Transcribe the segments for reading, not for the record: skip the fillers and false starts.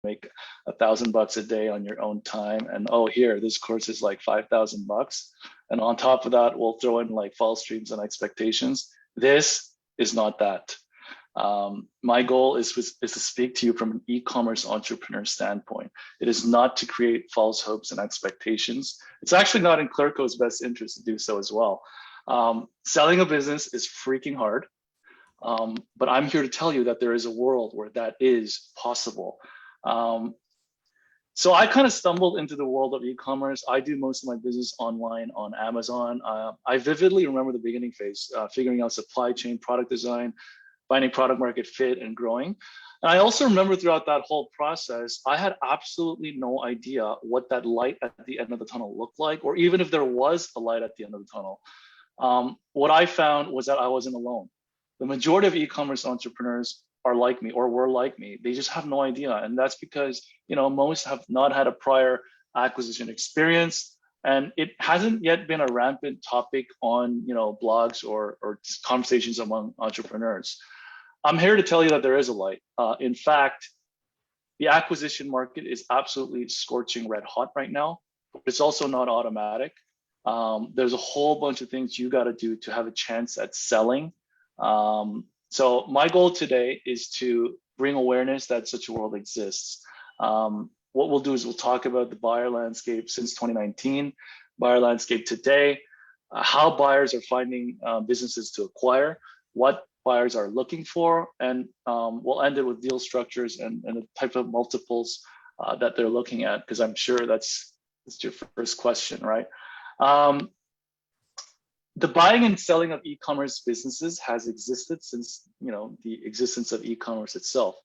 make $1,000 a day on your own time, and oh, here, this course is like $5,000, and on top of that, we'll throw in like false dreams and expectations. This is not that. My goal is to speak to you from an e-commerce entrepreneur standpoint. It is not to create false hopes and expectations. It's actually not in Clearco's best interest to do so as well. Selling a business is freaking hard, but I'm here to tell you that there is a world where that is possible. So I kind of stumbled into the world of e-commerce. I do most of my business online on Amazon. I vividly remember the beginning phase, figuring out supply chain, product design, finding product market fit, and growing. And I also remember throughout that whole process, I had absolutely no idea what that light at the end of the tunnel looked like, or even if there was a light at the end of the tunnel. What I found was that I wasn't alone. The majority of e-commerce entrepreneurs are like me or were like me. They just have no idea. And that's because, most have not had a prior acquisition experience. And it hasn't yet been a rampant topic on, blogs or conversations among entrepreneurs. I'm here to tell you that there is a light. In fact, the acquisition market is absolutely scorching red hot right now, but it's also not automatic. There's a whole bunch of things you got to do to have a chance at selling. So my goal today is to bring awareness that such a world exists. What we'll do is we'll talk about the buyer landscape since 2019, buyer landscape today, how buyers are finding businesses to acquire, what buyers are looking for, and we'll end it with deal structures and the type of multiples that they're looking at, because I'm sure that's your first question, right? The buying and selling of e-commerce businesses has existed since the existence of e-commerce itself.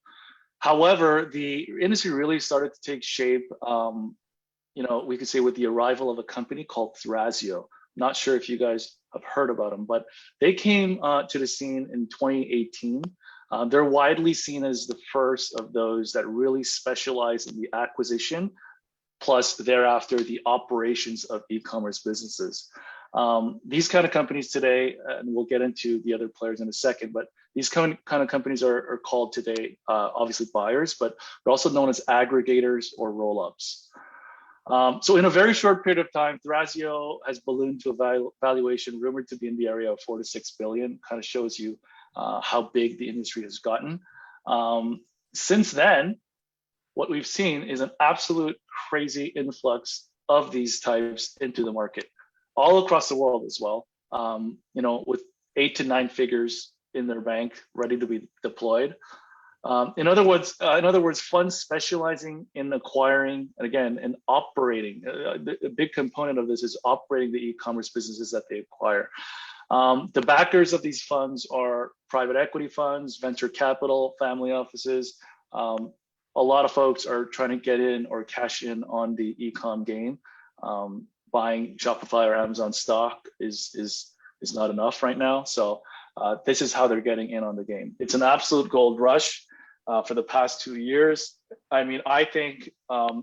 However, the industry really started to take shape, we could say with the arrival of a company called Thrasio. Not sure if you guys have heard about them, but they came to the scene in 2018. They're widely seen as the first of those that really specialize in the acquisition, plus thereafter the operations of e-commerce businesses. These kind of companies today, and we'll get into the other players in a second, but these kind of companies are called today, obviously buyers, but they're also known as aggregators or roll-ups. So in a very short period of time, Thrasio has ballooned to a valuation rumored to be in the area of 4 to 6 billion. Kind of shows you how big the industry has gotten. Since then, what we've seen is an absolute crazy influx of these types into the market, all across the world as well. With 8 to 9 figures in their bank, ready to be deployed. In other words, funds specializing in acquiring, and again, in operating. A big component of this is operating the e-commerce businesses that they acquire. The backers of these funds are private equity funds, venture capital, family offices. A lot of folks are trying to get in or cash in on the e-com game. Buying Shopify or Amazon stock is not enough right now. So this is how they're getting in on the game. It's an absolute gold rush. For the past 2 years. I mean, I think,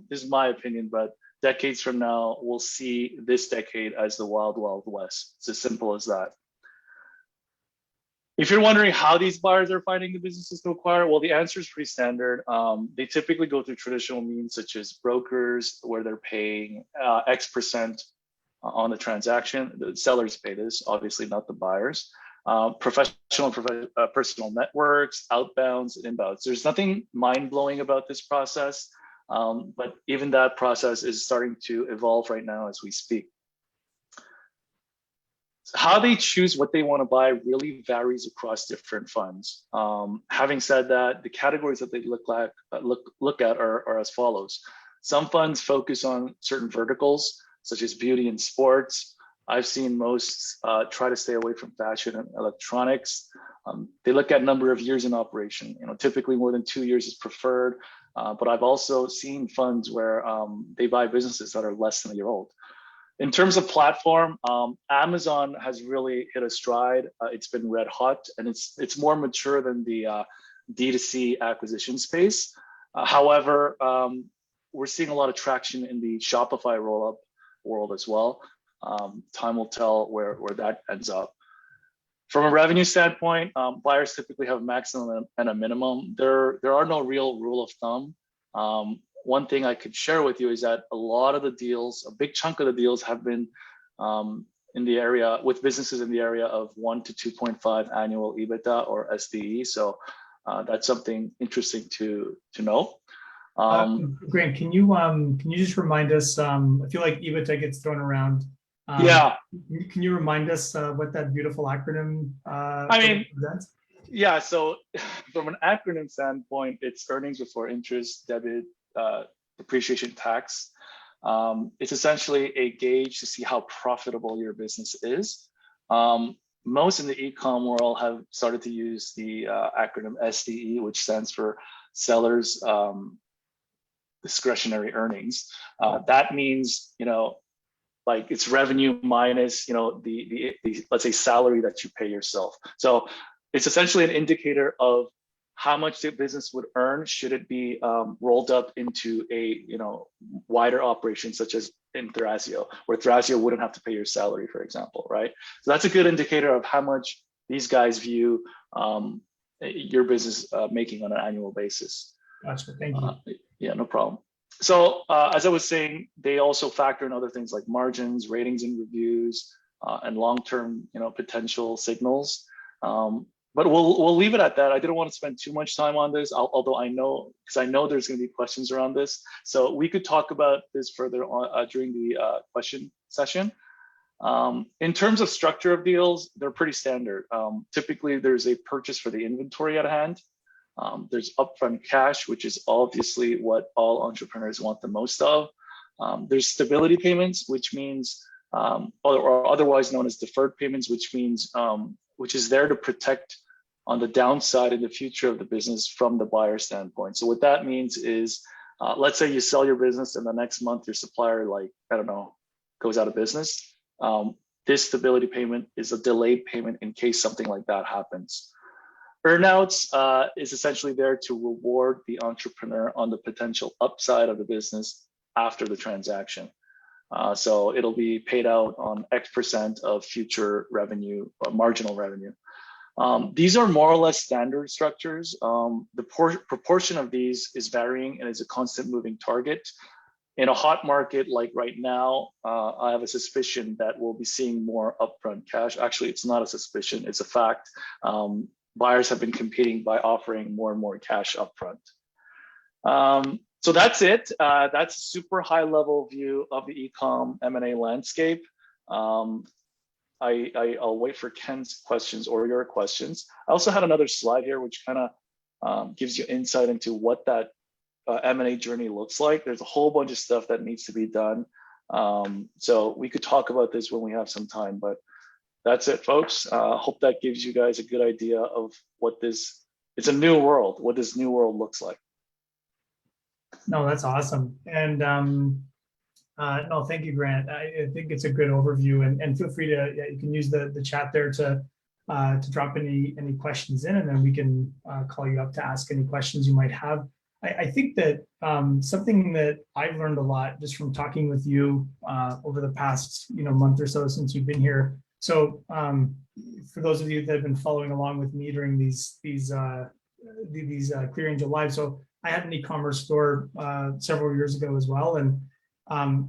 this is my opinion, but decades from now, we'll see this decade as the wild, wild west. It's as simple as that. If you're wondering how these buyers are finding the businesses to acquire, well, the answer is pretty standard. They typically go through traditional means such as brokers, where they're paying X% on the transaction. The sellers pay this, obviously not the buyers. Professional personal networks, outbounds and inbounds. There's nothing mind-blowing about this process, but even that process is starting to evolve right now as we speak. How they choose what they want to buy really varies across different funds. Having said that, the categories that they look at are as follows. Some funds focus on certain verticals, such as beauty and sports. I've seen most try to stay away from fashion and electronics. They look at number of years in operation. Typically more than 2 years is preferred. But I've also seen funds where they buy businesses that are less than a year old. In terms of platform, Amazon has really hit a stride. It's been red hot, and it's more mature than the D2C acquisition space. However, we're seeing a lot of traction in the Shopify roll-up world as well. Time will tell where that ends up. From a revenue standpoint, buyers typically have a maximum and a minimum. There are no real rule of thumb. One thing I could share with you is that a lot of the deals, a big chunk of the deals have been in the area with businesses in the area of 1 to 2.5 annual EBITDA or SDE. So that's something interesting to know. Grant, can you just remind us? I feel like EBITDA gets thrown around. Yeah. Can you remind us what that beautiful acronym represents? Yeah. So from an acronym standpoint, it's earnings before interest, debit, depreciation, tax. It's essentially a gauge to see how profitable your business is. Most in the e-com world have started to use the acronym SDE, which stands for sellers discretionary earnings. That means, like it's revenue minus, the let's say salary that you pay yourself. So it's essentially an indicator of how much the business would earn should it be rolled up into a wider operation such as in Thrasio, where Thrasio wouldn't have to pay your salary, for example, right? So that's a good indicator of how much these guys view your business making on an annual basis. Gotcha. Thank you. Yeah, no problem. So as I was saying, they also factor in other things like margins, ratings and reviews, and long-term potential signals. But we'll leave it at that. I didn't want to spend too much time on this, although I know there's going to be questions around this. So we could talk about this further on during the question session. In terms of structure of deals, they're pretty standard. Typically, there's a purchase for the inventory at hand. There's upfront cash, which is obviously what all entrepreneurs want the most of. There's stability payments, which means, or otherwise known as deferred payments, which means which is there to protect on the downside in the future of the business from the buyer standpoint. So what that means is, let's say you sell your business and the next month your supplier, goes out of business. This stability payment is a delayed payment in case something like that happens. Earnouts is essentially there to reward the entrepreneur on the potential upside of the business after the transaction. So it'll be paid out on X% of future revenue, marginal revenue. These are more or less standard structures. The proportion of these is varying and is a constant moving target. In a hot market like right now, I have a suspicion that we'll be seeing more upfront cash. Actually, it's not a suspicion, it's a fact. Buyers have been competing by offering more and more cash upfront. So that's it. That's a super high level view of the e-com M&A landscape. I'll wait for Ken's questions or your questions. I also had another slide here, which kind of gives you insight into what that M&A journey looks like. There's a whole bunch of stuff that needs to be done. So we could talk about this when we have some time, but that's it, folks. Hope that gives you guys a good idea of it's a new world, what this new world looks like. No, that's awesome. And no, thank you, Grant. I think it's a good overview, and feel free to, you can use the chat there to drop any questions in, and then we can call you up to ask any questions you might have. I think that something that I've learned a lot just from talking with you over the past month or so since you've been here. So for those of you that have been following along with me during these ClearAngel Live, so I had an e-commerce store several years ago as well, and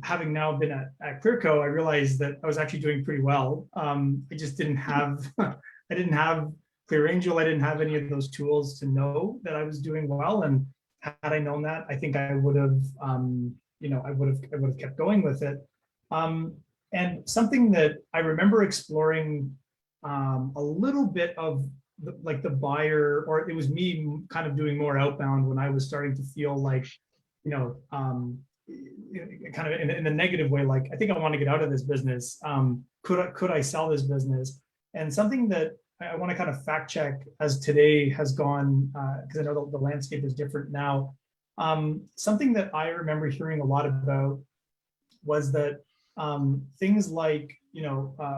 having now been at Clearco, I realized that I was actually doing pretty well. I just didn't have I didn't have ClearAngel. I didn't have any of those tools to know that I was doing well. And had I known that, I think I would have I would have kept going with it. And something that I remember exploring a little bit of the buyer, or it was me kind of doing more outbound when I was starting to feel like, kind of in a negative way, like, I think I want to get out of this business. Could I sell this business? And something that I want to kind of fact check as today has gone, because I know the landscape is different now. Something that I remember hearing a lot about was that things like,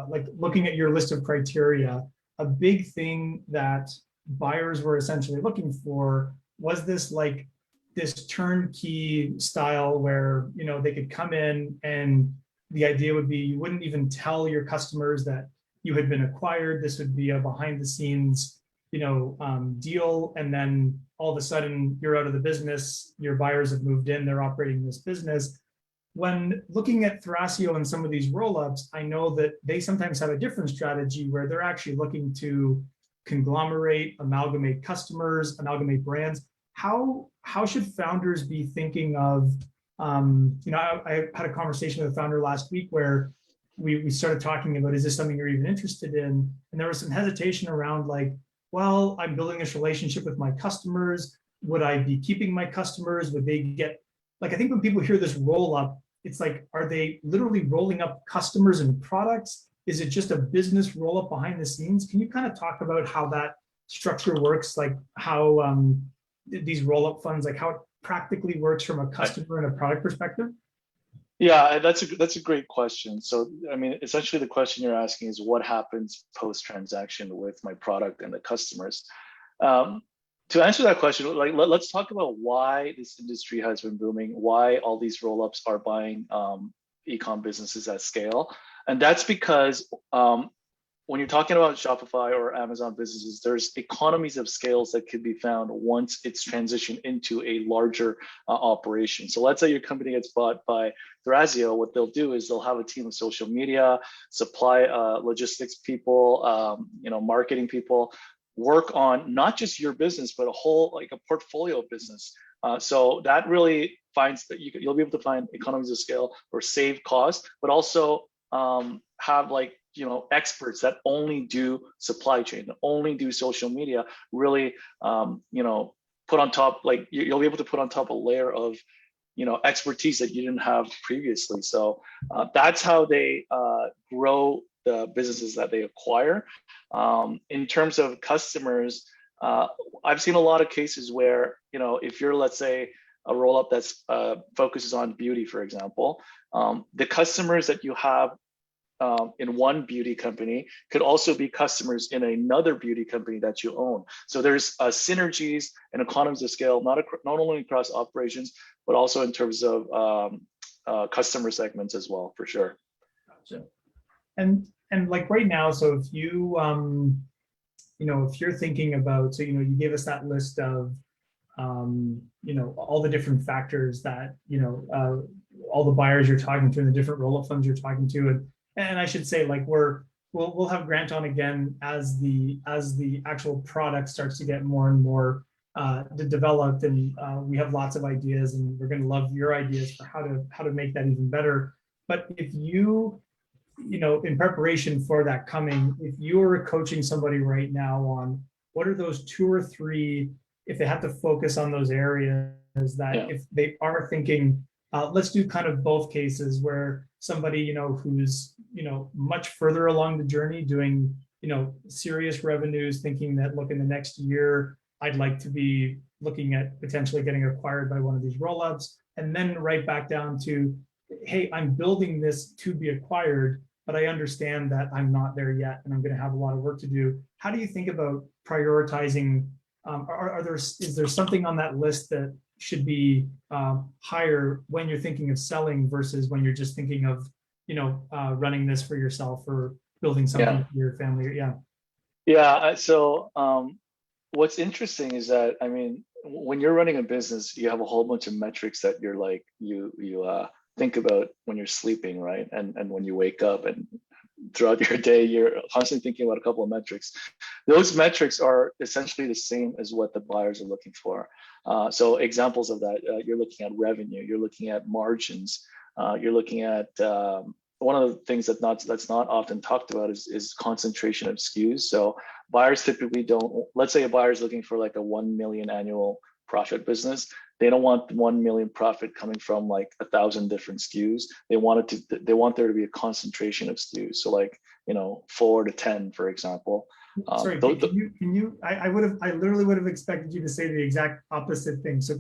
like looking at your list of criteria, a big thing that buyers were essentially looking for was this turnkey style where, they could come in and the idea would be you wouldn't even tell your customers that you had been acquired. This would be a behind the scenes, deal, and then all of a sudden you're out of the business, your buyers have moved in, they're operating this business. When looking at Thrasio and some of these roll-ups, I know that they sometimes have a different strategy where they're actually looking to conglomerate, amalgamate customers, amalgamate brands. How should founders be thinking of, I had a conversation with a founder last week where we started talking about, is this something you're even interested in? And there was some hesitation around like, well, I'm building this relationship with my customers. Would I be keeping my customers? Would they get, like, I think when people hear this roll up, it's like, are they literally rolling up customers and products? Is it just a business roll up behind the scenes? Can you kind of talk about how that structure works? Like how these roll up funds, like how it practically works from a customer and a product perspective? Yeah, that's a great question. So, I mean, essentially the question you're asking is what happens post-transaction with my product and the customers. To answer that question, like let's talk about why this industry has been booming, why all these roll-ups are buying e-com businesses at scale. And that's because when you're talking about Shopify or Amazon businesses, there's economies of scales that could be found once it's transitioned into a larger operation. So let's say your company gets bought by Thrasio. What they'll do is they'll have a team of social media, supply logistics people, marketing people, work on not just your business, but a portfolio of business. So that really finds that you'll be able to find economies of scale or save costs, but also have experts that only do supply chain, only do social media, really, put on top, like you'll be able to put on top a layer of, expertise that you didn't have previously. So that's how they grow the businesses that they acquire. In terms of customers, I've seen a lot of cases where, if you're, let's say, a roll-up that's focuses on beauty, for example, the customers that you have in one beauty company could also be customers in another beauty company that you own. So there's synergies and economies of scale, not only across operations, but also in terms of customer segments as well, for sure. Gotcha. And like right now, so if you, if you're thinking about, so, you gave us that list of, all the different factors that, all the buyers you're talking to and the different roll-up funds you're talking to. And I should say, like, we'll have Grant on again as the actual product starts to get more and more developed, and we have lots of ideas, and we're going to love your ideas for how to make that even better. But if you, in preparation for that coming, if you were coaching somebody right now on what are those 2 or 3, if they have to focus on those areas that if they are thinking, let's do kind of both cases where somebody, who's, much further along the journey doing, serious revenues, thinking that, look, in the next year, I'd like to be looking at potentially getting acquired by one of these roll-ups, and then right back down to, hey, I'm building this to be acquired, but I understand that I'm not there yet, and I'm going to have a lot of work to do. How do you think about prioritizing? Is there something on that list that should be higher when you're thinking of selling versus when you're just thinking of, running this for yourself or building something for your family? So what's interesting is that, I mean, when you're running a business, you have a whole bunch of metrics that you're like, you think about when you're sleeping, right? And when you wake up, and throughout your day, you're constantly thinking about a couple of metrics. Those metrics are essentially the same as what the buyers are looking for. So examples of that, you're looking at revenue, you're looking at margins, you're looking at one of the things that's not often talked about is concentration of SKUs. So buyers typically don't, let's say a buyer is looking for like a 1 million annual profit business. They don't want 1 million profit coming from like 1,000 different SKUs. They want there to be a concentration of SKUs. So like, 4 to 10, for example. Sorry, can you, I literally would have expected you to say the exact opposite thing. So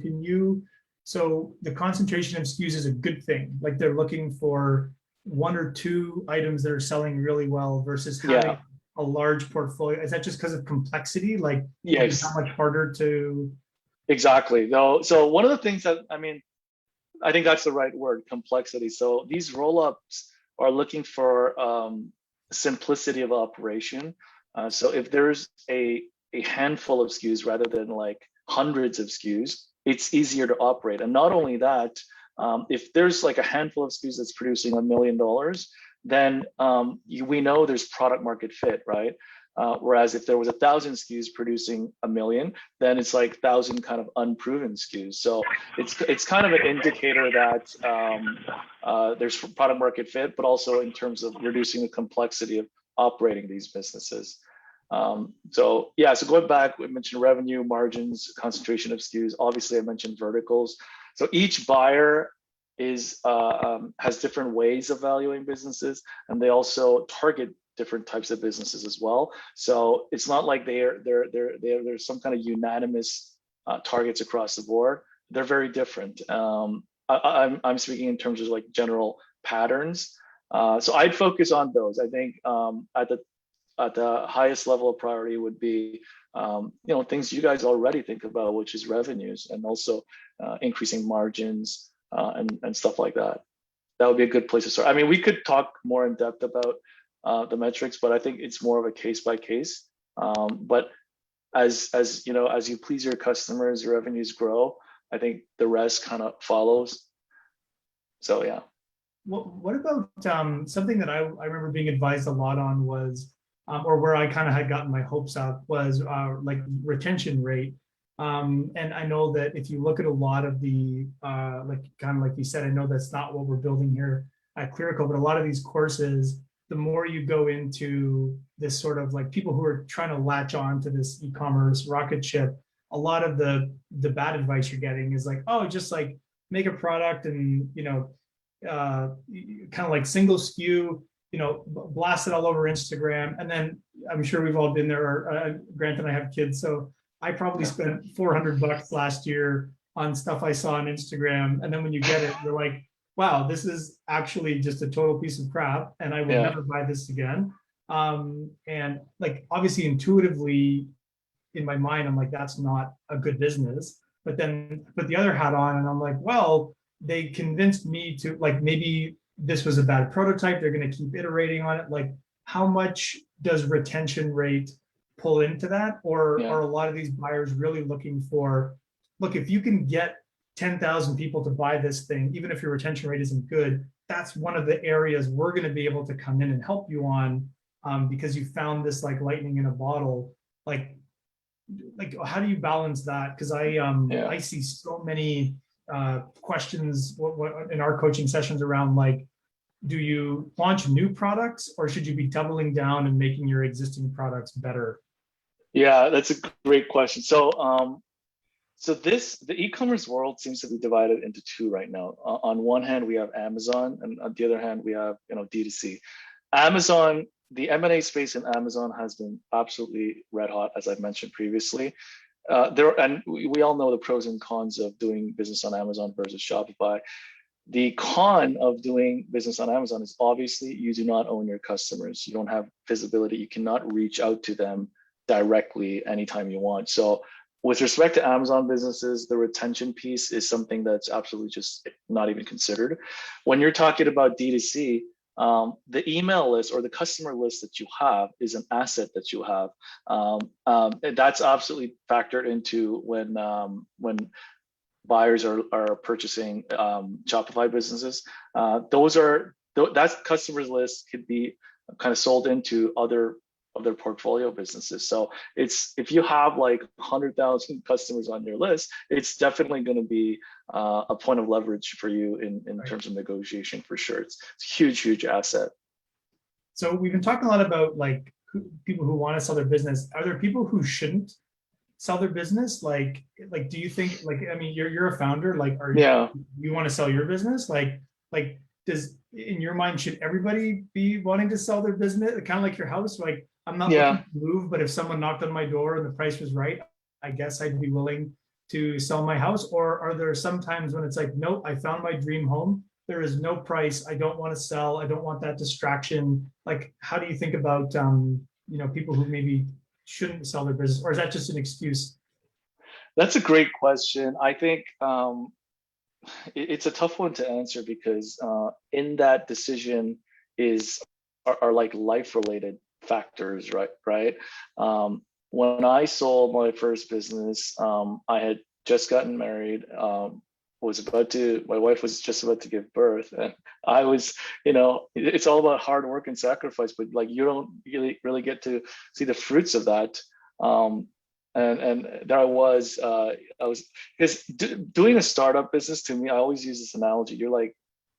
so the concentration of SKUs is a good thing. Like they're looking for 1 or 2 items that are selling really well versus having a large portfolio. Is that just because of complexity? Like, it's not much harder to. Exactly. No. So one of the things that, I think that's the right word, complexity. So these roll-ups are looking for simplicity of operation. So if there's a a handful of SKUs rather than like hundreds of SKUs, it's easier to operate. And not only that, if there's like a handful of SKUs that's producing $1 million, then we know there's product market fit, right? Whereas if there was 1,000 SKUs producing $1 million, then it's like 1,000 kind of unproven SKUs. So it's kind of an indicator that there's product market fit, but also in terms of reducing the complexity of operating these businesses. So going back, we mentioned revenue, margins, concentration of SKUs. Obviously, I mentioned verticals. So each buyer has different ways of valuing businesses, and they also target different types of businesses as well. So it's not like there's some kind of unanimous targets across the board. They're very different. I'm speaking in terms of like general patterns. So I'd focus on those. I think at the highest level of priority would be things you guys already think about, which is revenues and also increasing margins and stuff like that. That would be a good place to start. I mean, we could talk more in depth about the metrics, but I think it's more of a case by case. But as you please your customers, your revenues grow, I think the rest kind of follows. So yeah. What about something that I remember being advised a lot on was, or where I kind of had gotten my hopes up was like retention rate. And I know that if you look at a lot of the, like you said, I know that's not what we're building here at Clearco, but a lot of these courses, the more you go into this sort of like people who are trying to latch on to this e-commerce rocket ship, a lot of the bad advice you're getting is like, oh, just like make a product and, kind of like single SKU, blast it all over Instagram. And then I'm sure we've all been there. Grant and I have kids, so I probably spent $400 last year on stuff I saw on Instagram. And then when you get it, you're like, wow, this is actually just a total piece of crap, and I will never buy this again. And like obviously intuitively in my mind, I'm like, that's not a good business. But then put the other hat on and I'm like, well, they convinced me to like, maybe this was a bad prototype. They're going to keep iterating on it. Like, how much does retention rate pull into that? Or are a lot of these buyers really looking for, look, if you can get 10,000 people to buy this thing, even if your retention rate isn't good, that's one of the areas we're going to be able to come in and help you on, because you found this like lightning in a bottle. Like how do you balance that? Because I see so many questions in our coaching sessions around like, do you launch new products or should you be doubling down and making your existing products better? Yeah, that's a great question. So the e-commerce world seems to be divided into two right now. On one hand, we have Amazon, and on the other hand, we have D2C. Amazon, the M&A space in Amazon has been absolutely red hot, as I've mentioned previously. We all know the pros and cons of doing business on Amazon versus Shopify. The con of doing business on Amazon is obviously you do not own your customers. You don't have visibility. You cannot reach out to them directly anytime you want. So with respect to Amazon businesses, the retention piece is something that's absolutely just not even considered. When you're talking about D2C, the email list or the customer list that you have is an asset that you have. That's absolutely factored into when buyers are purchasing Shopify businesses. That customer's list could be kind of sold into other of their portfolio businesses. So if you have like 100,000 customers on your list, it's definitely going to be a point of leverage for you in terms of negotiation for sure. It's a huge asset. So we've been talking a lot about like people who want to sell their business. Are there people who shouldn't sell their business? Like do you think, like, I mean, you're a founder, like, you want to sell your business? Like does, in your mind, should everybody be wanting to sell their business? Kind of like your house, like, I'm not looking to move, but if someone knocked on my door and the price was right, I guess I'd be willing to sell my house. Or are there some times when it's like, nope, I found my dream home. There is no price. I don't want to sell. I don't want that distraction. Like, how do you think about, people who maybe shouldn't sell their business, or is that just an excuse? That's a great question. I think it's a tough one to answer because in that decision are like life-related factors, right? when I sold my first business, I had just gotten married. My wife was just about to give birth, and I was, it's all about hard work and sacrifice, but like you don't really get to see the fruits of that. And there I was because doing a startup business, to me, I always use this analogy. You're like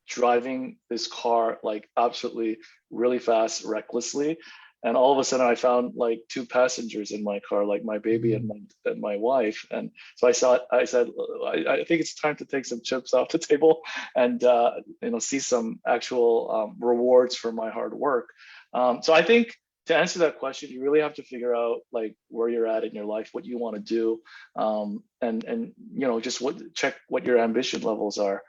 driving this car like absolutely really fast, recklessly. And all of a sudden I found like two passengers in my car, like my baby and my wife. And so I said, I think it's time to take some chips off the table and, see some actual rewards for my hard work. So I think to answer that question, you really have to figure out like where you're at in your life, what you want to do, and just check what your ambition levels are.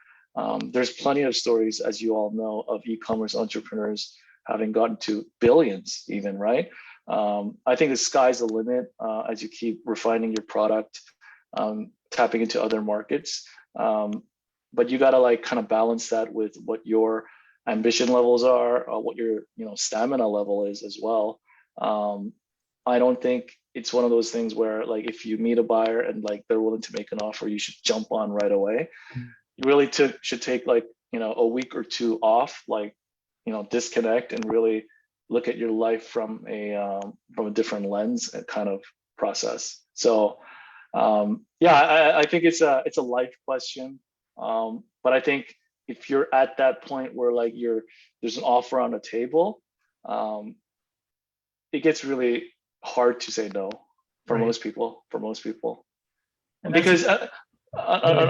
There's plenty of stories, as you all know, of e-commerce entrepreneurs having gotten to billions even, right? I think the sky's the limit as you keep refining your product, tapping into other markets. But you gotta like kind of balance that with what your ambition levels are, what your stamina level is as well. I don't think it's one of those things where like if you meet a buyer and like they're willing to make an offer, you should jump on right away. You really should take like a week or two off, like disconnect and really look at your life from a different lens and kind of process. So I think it's a life question, but I think if you're at that point where like there's an offer on the table, it gets really hard to say no for most people. And because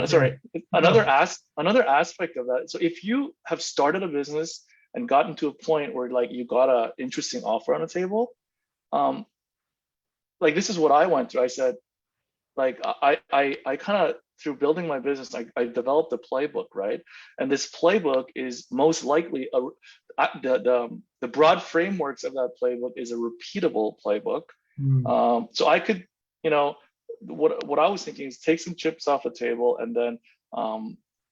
sorry, another aspect of that. So if you have started a business and gotten to a point where like you got a interesting offer on the table, like this is what I went through. I said, like I kind of through building my business, I developed a playbook, right? And this playbook is most likely the broad frameworks of that playbook is a repeatable playbook. So I could, what I was thinking is take some chips off the table and then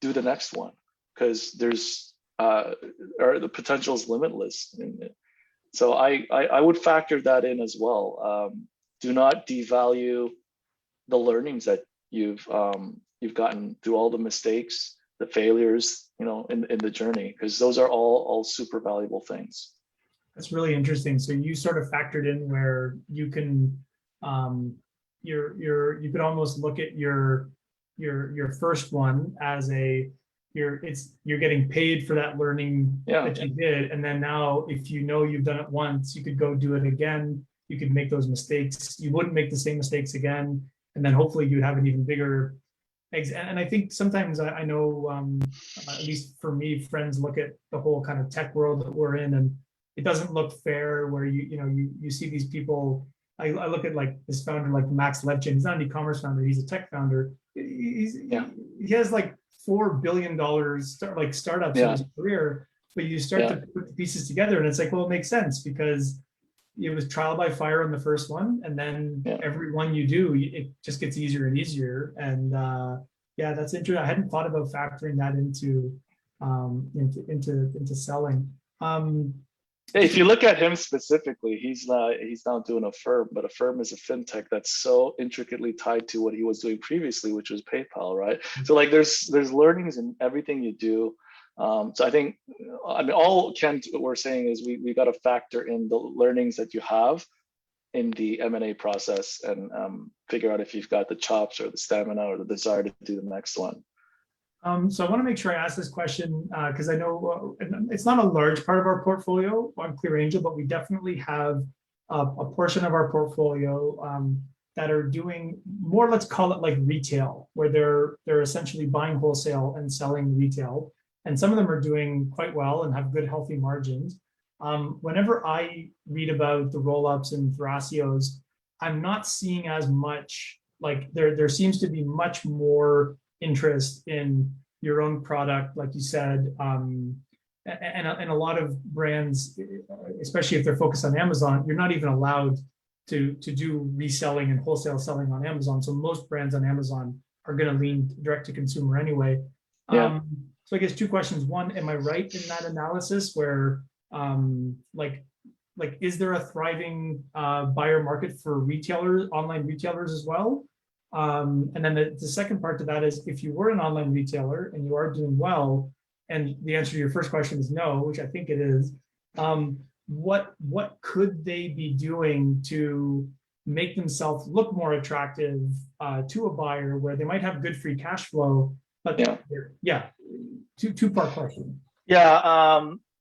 do the next one, because there's or the potential is limitless. So I would factor that in as well. Do not devalue the learnings that you've gotten through all the mistakes, the failures, in the journey, because those are all super valuable things. That's really interesting. So you sort of factored in where you can, you could almost look at your first one as you're getting paid for that learning that you did, and then now if you've done it once, you could go do it again. You could make those mistakes. You wouldn't make the same mistakes again, and then hopefully you'd have an even bigger exit. And I think sometimes I know, at least for me, friends look at the whole kind of tech world that we're in, and it doesn't look fair where you see these people. I look at like this founder like Max Levchin. He's not an e-commerce founder. He's a tech founder. He has like $4 billion startups in his career, but you start to put the pieces together and it's like, well, it makes sense because it was trial by fire on the first one, and then every one you do, it just gets easier and easier. And that's interesting. I hadn't thought about factoring that into selling. If you look at him specifically, he's now doing a firm, but a firm is a fintech that's so intricately tied to what he was doing previously, which was PayPal, right? So like there's learnings in everything you do. So I think, all Kent we're saying is we got to factor in the learnings that you have in the M&A process and figure out if you've got the chops or the stamina or the desire to do the next one. So I want to make sure I ask this question because I know it's not a large part of our portfolio on ClearAngel, but we definitely have a portion of our portfolio that are doing more, let's call it like retail, where they're essentially buying wholesale and selling retail. And some of them are doing quite well and have good, healthy margins. Whenever I read about the roll-ups and Thracios, I'm not seeing as much, like there seems to be much more interest in your own product, like you said, and a lot of brands, especially if they're focused on Amazon, you're not even allowed to do reselling and wholesale selling on Amazon. So most brands on Amazon are going to lean direct to consumer anyway. So I guess two questions. One, am I right in that analysis where like like, is there a thriving buyer market for retailers, online retailers as well? And then the second part to that is, if you were an online retailer and you are doing well, and the answer to your first question is no, which I think it is, what could they be doing to make themselves look more attractive to a buyer, where they might have good free cash flow? But yeah, two-part question. Yeah,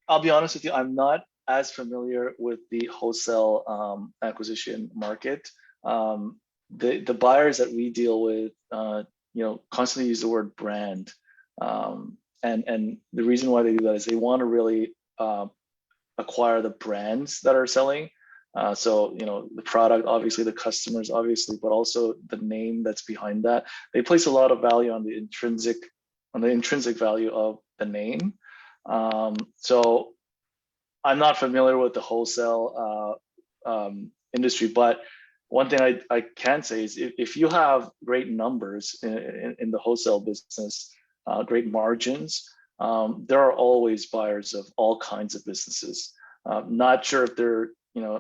I'll be honest with you, I'm not as familiar with the wholesale acquisition market. The buyers that we deal with, constantly use the word brand, and the reason why they do that is they want to really acquire the brands that are selling. So the product, obviously, the customers, obviously, but also the name that's behind that. They place a lot of value on the intrinsic value of the name. So I'm not familiar with the wholesale industry, but one thing I can say is, if you have great numbers in the wholesale business, great margins, there are always buyers of all kinds of businesses. Not sure if they're,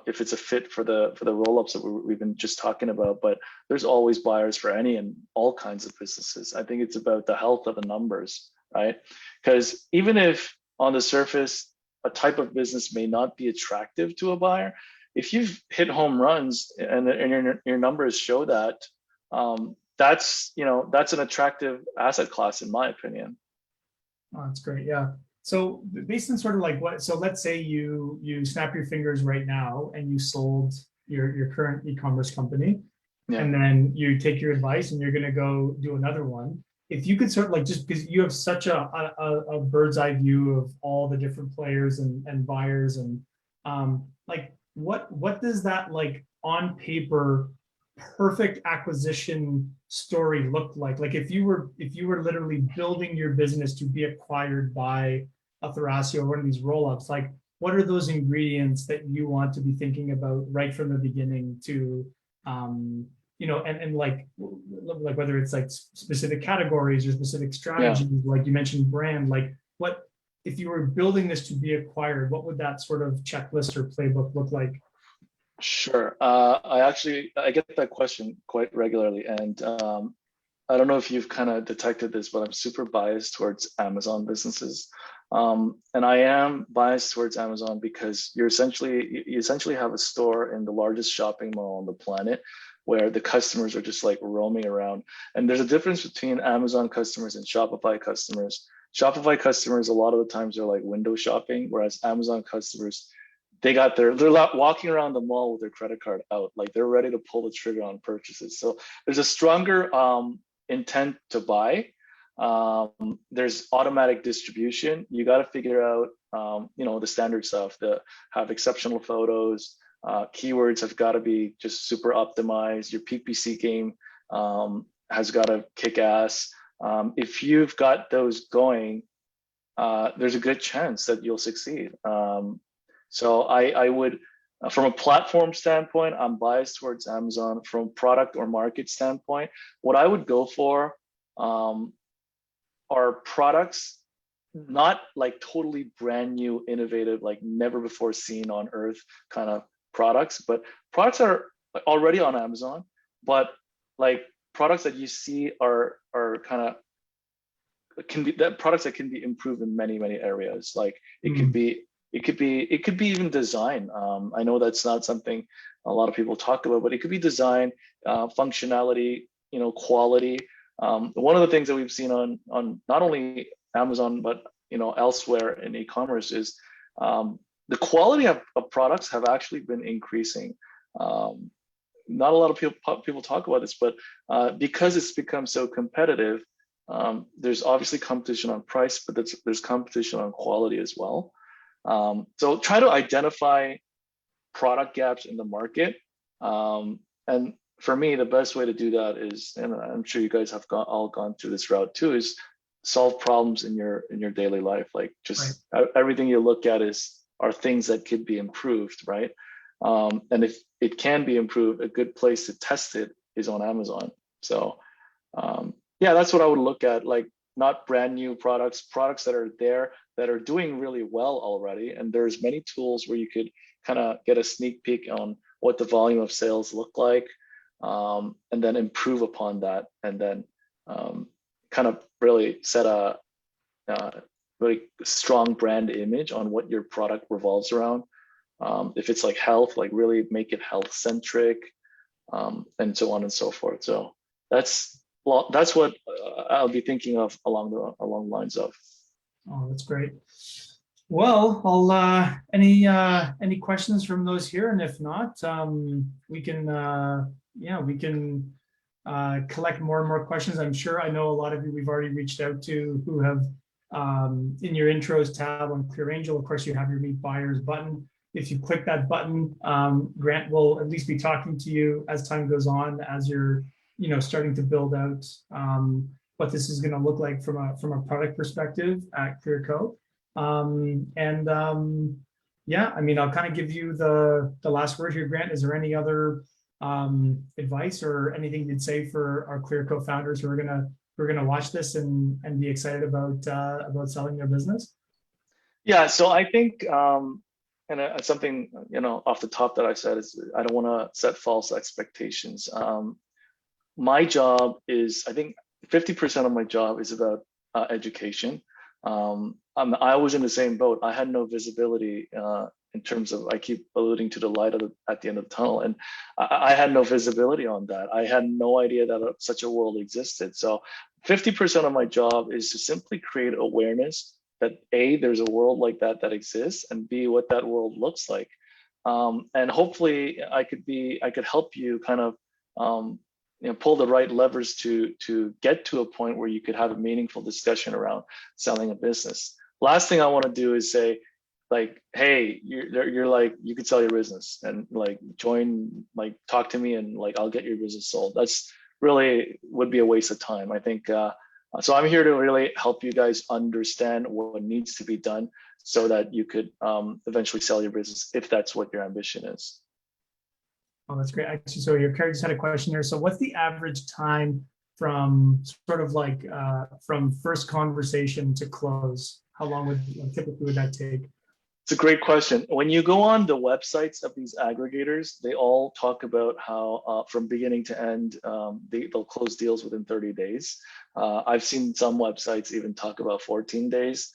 if it's a fit for the roll-ups that we've been just talking about, but there's always buyers for any and all kinds of businesses. I think it's about the health of the numbers, right? Because even if on the surface a type of business may not be attractive to a buyer, if you've hit home runs and your numbers show that, that's an attractive asset class, in my opinion. Oh, that's great. Yeah. So based on sort of like so let's say you snap your fingers right now and you sold your current e-commerce company, and then you take your advice and you're going to go do another one. If you could sort of like, just because you have such a bird's eye view of all the different players and buyers, and like, what does that, like, on paper perfect acquisition story look like? Like, if you were literally building your business to be acquired by a Thrasio or one of these roll-ups, like, what are those ingredients that you want to be thinking about right from the beginning to and like whether it's like specific categories or specific strategies, like you mentioned brand, like, what if you were building this to be acquired, what would that sort of checklist or playbook look like? Sure. I get that question quite regularly, and I don't know if you've kind of detected this, but I'm super biased towards Amazon businesses. And I am biased towards Amazon because you essentially have a store in the largest shopping mall on the planet, where the customers are just like roaming around. And there's a difference between Amazon customers and Shopify customers. Shopify customers, a lot of the times, are like window shopping, whereas Amazon customers, they're walking around the mall with their credit card out, like they're ready to pull the trigger on purchases. So there's a stronger intent to buy. There's automatic distribution. You got to figure out, the standard stuff, have exceptional photos. Keywords have got to be just super optimized. Your PPC game has got to kick ass. If you've got those going, there's a good chance that you'll succeed. So I would, from a platform standpoint, I'm biased towards Amazon. From a product or market standpoint, what I would go for are products, not like totally brand new, innovative, like never before seen on earth kind of products, but products that are already on Amazon, but like products that you see are kind of products that can be improved in many areas. Like it could be even design. I know that's not something a lot of people talk about, but it could be design, functionality, quality. One of the things that we've seen on not only Amazon but elsewhere in e-commerce is the quality of products have actually been increasing. Not a lot of people talk about this, but because it's become so competitive, there's obviously competition on price, but there's competition on quality as well. So try to identify product gaps in the market. And for me, the best way to do that is, and I'm sure you guys have all gone through this route too, is solve problems in your daily life. Like just everything you look at are things that could be improved, right? And if it can be improved, a good place to test it is on Amazon. So that's what I would look at. Like, not brand new products that are there that are doing really well already. And there's many tools where you could kind of get a sneak peek on what the volume of sales look like, and then improve upon that, and then kind of really set a really strong brand image on what your product revolves around. If it's like health, like really make it health centric, and so on and so forth. So that's what I'll be thinking of along the lines of. Oh, that's great. Well, I'll any questions from those here, and if not, we can collect more and more questions. I'm sure I know a lot of you we've already reached out to who have in your intros tab on ClearAngel, of course, you have your Meet Buyers button. If you click that button, Grant will at least be talking to you as time goes on, as you're starting to build out what this is going to look like from a product perspective at Clearco. Yeah, I mean, I'll kind of give you the last word here, Grant. Is there any other advice or anything you'd say for our Clearco founders who are gonna watch this and be excited about selling their business? Yeah, so I think and something off the top that I said is I don't want to set false expectations. My job is, I think 50% of my job is about education. I was in the same boat. I had no visibility in terms of, I keep alluding to the light at the end of the tunnel, and I had no visibility on that. I had no idea that such a world existed. So 50% of my job is to simply create awareness that A, there's a world like that exists, and B, what that world looks like. And hopefully I could help you kind of pull the right levers to get to a point where you could have a meaningful discussion around selling a business. Last thing I want to do is say, like, hey, you're like, you could sell your business and like join, like talk to me and like I'll get your business sold. That's really would be a waste of time. I think so I'm here to really help you guys understand what needs to be done so that you could eventually sell your business if that's what your ambition is. Oh, that's great. Actually, so here, Carrie just had a question here. So what's the average time from sort of like from first conversation to close? How long typically would that take? It's a great question. When you go on the websites of these aggregators, they all talk about how from beginning to end, they'll close deals within 30 days. I've seen some websites even talk about 14 days.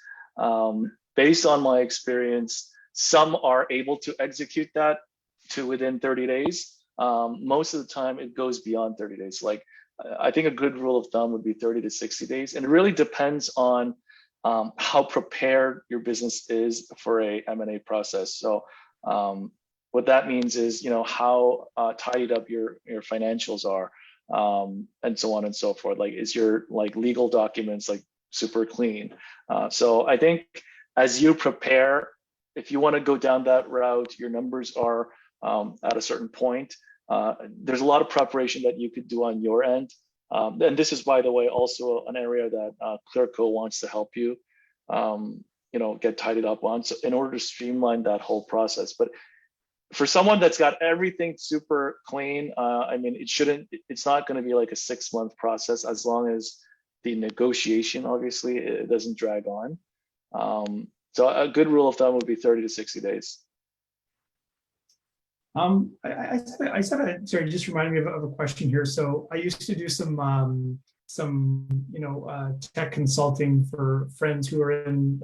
Based on my experience, some are able to execute that to within 30 days. Most of the time it goes beyond 30 days. Like I think a good rule of thumb would be 30 to 60 days. And it really depends on how prepared your business is for a M&A process. So what that means is, how tied up your financials are, and so on and so forth. Like, is your like legal documents like super clean? So I think as you prepare, if you want to go down that route, your numbers are at a certain point. There's a lot of preparation that you could do on your end. And this is, by the way, also an area that Clearco wants to help you, get tidied up on, so in order to streamline that whole process. But for someone that's got everything super clean, I mean, it's not going to be like a 6-month process as long as the negotiation, obviously, it doesn't drag on. So a good rule of thumb would be 30 to 60 days. Sorry, you just reminded me of a question here. So I used to do some tech consulting for friends who are in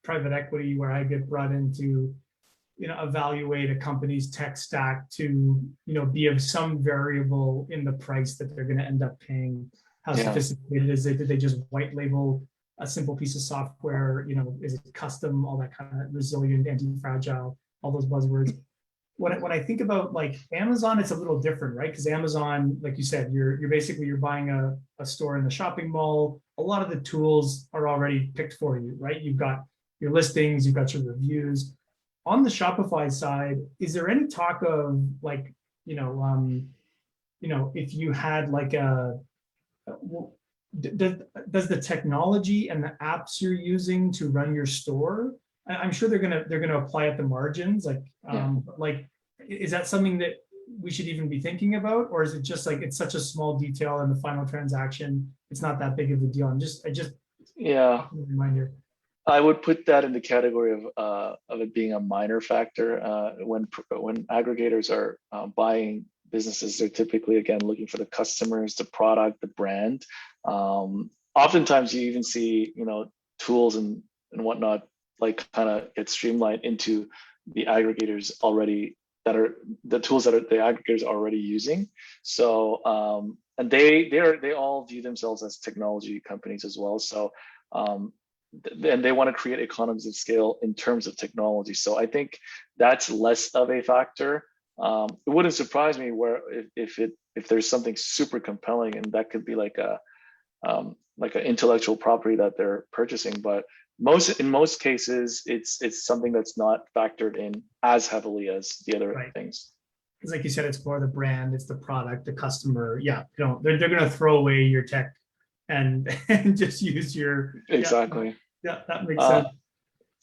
private equity, where I get brought in to evaluate a company's tech stack to be of some variable in the price that they're going to end up paying. How sophisticated is it? Did they just white label a simple piece of software? Is it custom? All that kind of resilient, anti-fragile, all those buzzwords. When I think about like Amazon, it's a little different, right? Because Amazon, like you said, you're buying a store in the shopping mall. A lot of the tools are already picked for you, right? You've got your listings, you've got your reviews. On the Shopify side, is there any talk of like, if you had like does the technology and the apps you're using to run your store, I'm sure they're gonna apply at the margins, like is that something that we should even be thinking about, or is it just like it's such a small detail in the final transaction, it's not that big of a deal? I just yeah. reminder. I would put that in the category of it being a minor factor. When aggregators are buying businesses, they're typically, again, looking for the customers, the product, the brand. Oftentimes you even see, tools and whatnot, like kind of get streamlined into the aggregators already, that are the tools that the aggregators are already using. So and they all view themselves as technology companies as well. So and they want to create economies of scale in terms of technology. So I think that's less of a factor. It wouldn't surprise me where if there's something super compelling, and that could be like an intellectual property that they're purchasing. But in most cases, it's something that's not factored in as heavily as the other things. Because like you said, it's more the brand, it's the product, the customer. Yeah, they're going to throw away your tech and just use your exactly. Yeah, that makes sense.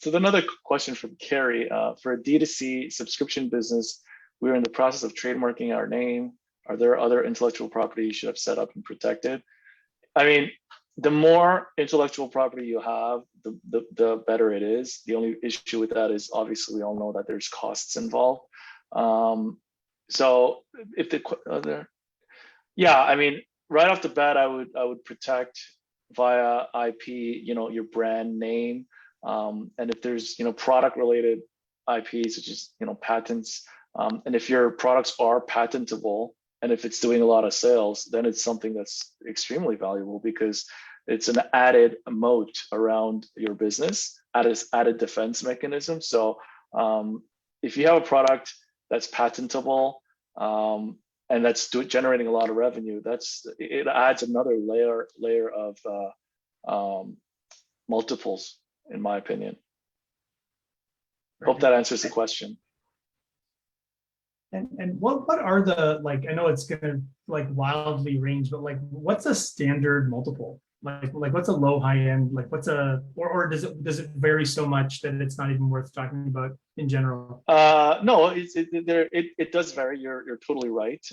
So then another question from Carrie, for a D2C subscription business, we're in the process of trademarking our name. Are there other intellectual property you should have set up and protected? I mean, the more intellectual property you have, the better it is. The only issue with that is, obviously we all know that there's costs involved. So if I mean, right off the bat, I would protect via IP, your brand name. And if there's, product related IP, such as, patents, and if your products are patentable, and if it's doing a lot of sales, then it's something that's extremely valuable, because it's an added moat around your business, added defense mechanism. So if you have a product that's patentable, and that's generating a lot of revenue, it adds another layer of multiples, in my opinion. Hope that answers the question. And what are the, I know it's gonna wildly range, but what's a standard multiple? Like what's a low high end? What's or does it vary so much that it's not even worth talking about in general? No, it does vary. You're totally right.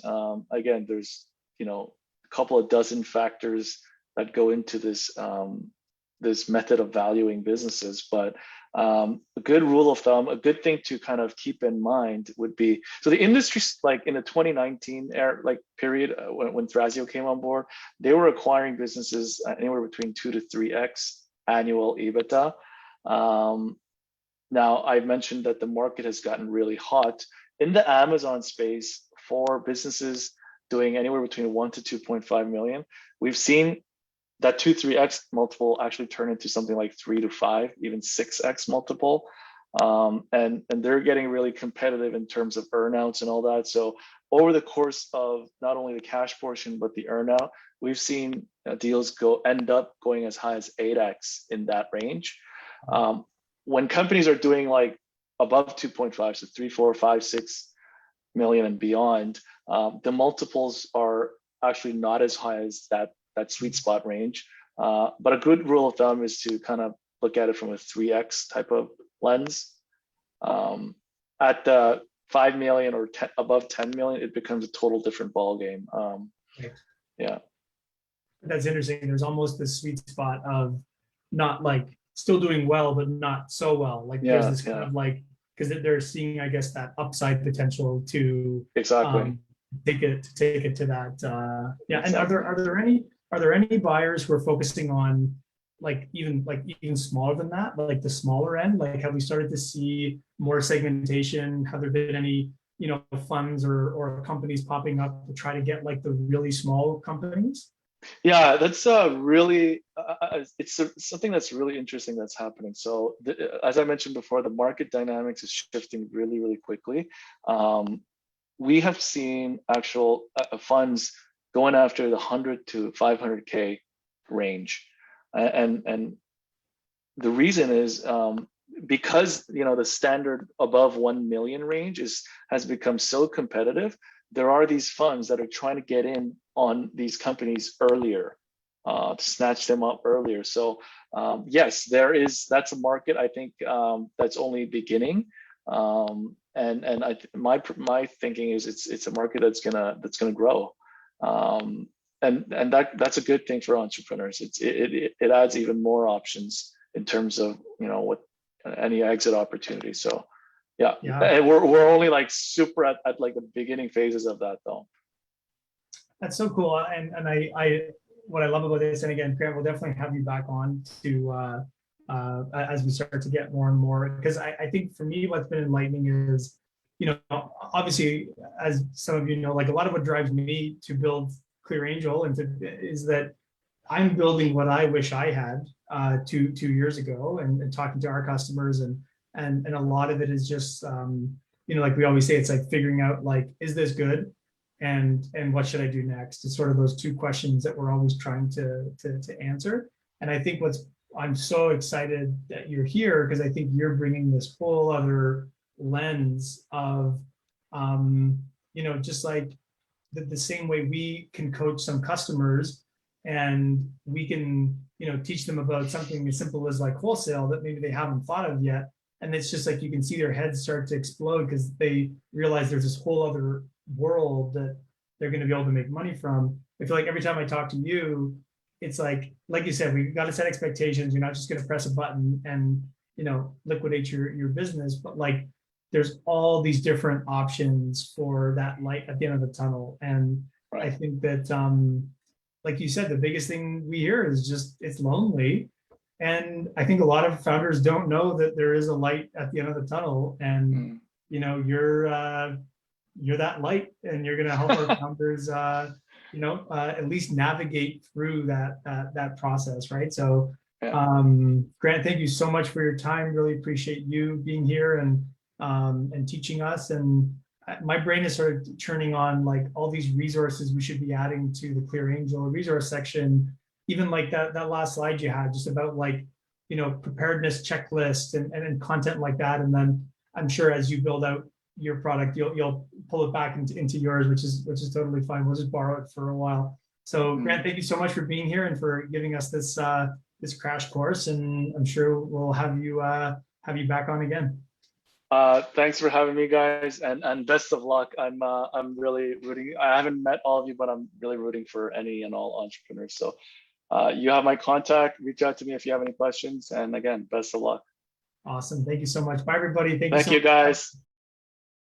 Again, there's a couple of dozen factors that go into this this method of valuing businesses, but a good rule of thumb, a good thing to kind of keep in mind would be, so the industry, in the 2019 period, when Thrasio came on board, they were acquiring businesses anywhere between 2 to 3x annual EBITDA. Now, I've mentioned that the market has gotten really hot in the Amazon space for businesses doing anywhere between 1 to 2.5 million. We've seen that 2-3x multiple actually turn into something like 3 to 5, even 6x multiple. And they're getting really competitive in terms of earnouts and all that. So over the course of not only the cash portion, but the earnout, we've seen deals end up going as high as 8x in that range. When companies are doing above 2.5, so 3, 4, 5, 6 million and beyond, the multiples are actually not as high as that sweet spot range. But a good rule of thumb is to kind of look at it from a 3x type of lens. At the 5 million or above 10 million, it becomes a total different ballgame. Yeah. That's interesting. There's almost this sweet spot of not still doing well, but not so well. There's this kind of because they're seeing, I guess, that upside potential to exactly take it to that. Exactly. And are there any buyers who are focusing on even smaller than that, the smaller end? Have we started to see more segmentation? Have there been any funds or companies popping up to try to get the really small companies? Yeah, that's really it's something that's really interesting that's happening. So as I mentioned before, the market dynamics is shifting really, really quickly. We have seen actual funds going after the 100 to 500K range, and the reason is because the standard above 1 million range has become so competitive. There are these funds that are trying to get in on these companies earlier, to snatch them up earlier. So yes, that's a market, I think, that's only beginning. And my thinking is it's a market that's gonna grow. And that's a good thing for entrepreneurs. It adds even more options in terms of, you know, what any exit opportunity. So yeah, Yeah. we're only like super at like the beginning phases of that though. That's so cool. And I what I love about this, and again, Grant, we'll definitely have you back on to as we start to get more and more, because I think for me, what's been enlightening is, you know, obviously, as some of you know, like a lot of what drives me to build ClearAngel is that I'm building what I wish I had 2 years ago, and talking to our customers, and a lot of it is just you know, like we always say, it's like figuring out, like, is this good, and what should I do next? It's sort of those two questions that we're always trying to answer. And I think I'm so excited that you're here, because I think you're bringing this whole other lens of you know, just like the same way we can coach some customers, and we can, you know, teach them about something as simple as like wholesale that maybe they haven't thought of yet. And it's just like you can see their heads start to explode, because they realize there's this whole other world that they're going to be able to make money from. I feel like every time I talk to you, it's like you said, we got to set expectations. You're not just going to press a button and, you know, liquidate your business, but like there's all these different options for that light at the end of the tunnel. And I think that like you said, the biggest thing we hear is just it's lonely. And I think a lot of founders don't know that there is a light at the end of the tunnel. And you know, you're that light, and you're going to help our founders you know, at least navigate through that process, right? So Grant, thank you so much for your time. Really appreciate you being here and teaching us. And my brain is sort of churning on like all these resources we should be adding to the ClearAngel resource section. Even like that last slide you had, just about like, you know, preparedness checklist and content like that. And then I'm sure as you build out your product, you'll pull it back into yours, which is totally fine. We'll just borrow it for a while. So Grant, thank you so much for being here and for giving us this this crash course. And I'm sure we'll have you back on again. Thanks for having me, guys, and best of luck. I'm really rooting. I haven't met all of you, but I'm really rooting for any and all entrepreneurs. So you have my contact. Reach out to me if you have any questions. And again, best of luck. Awesome. Thank you so much. Bye, everybody. Thank you, guys.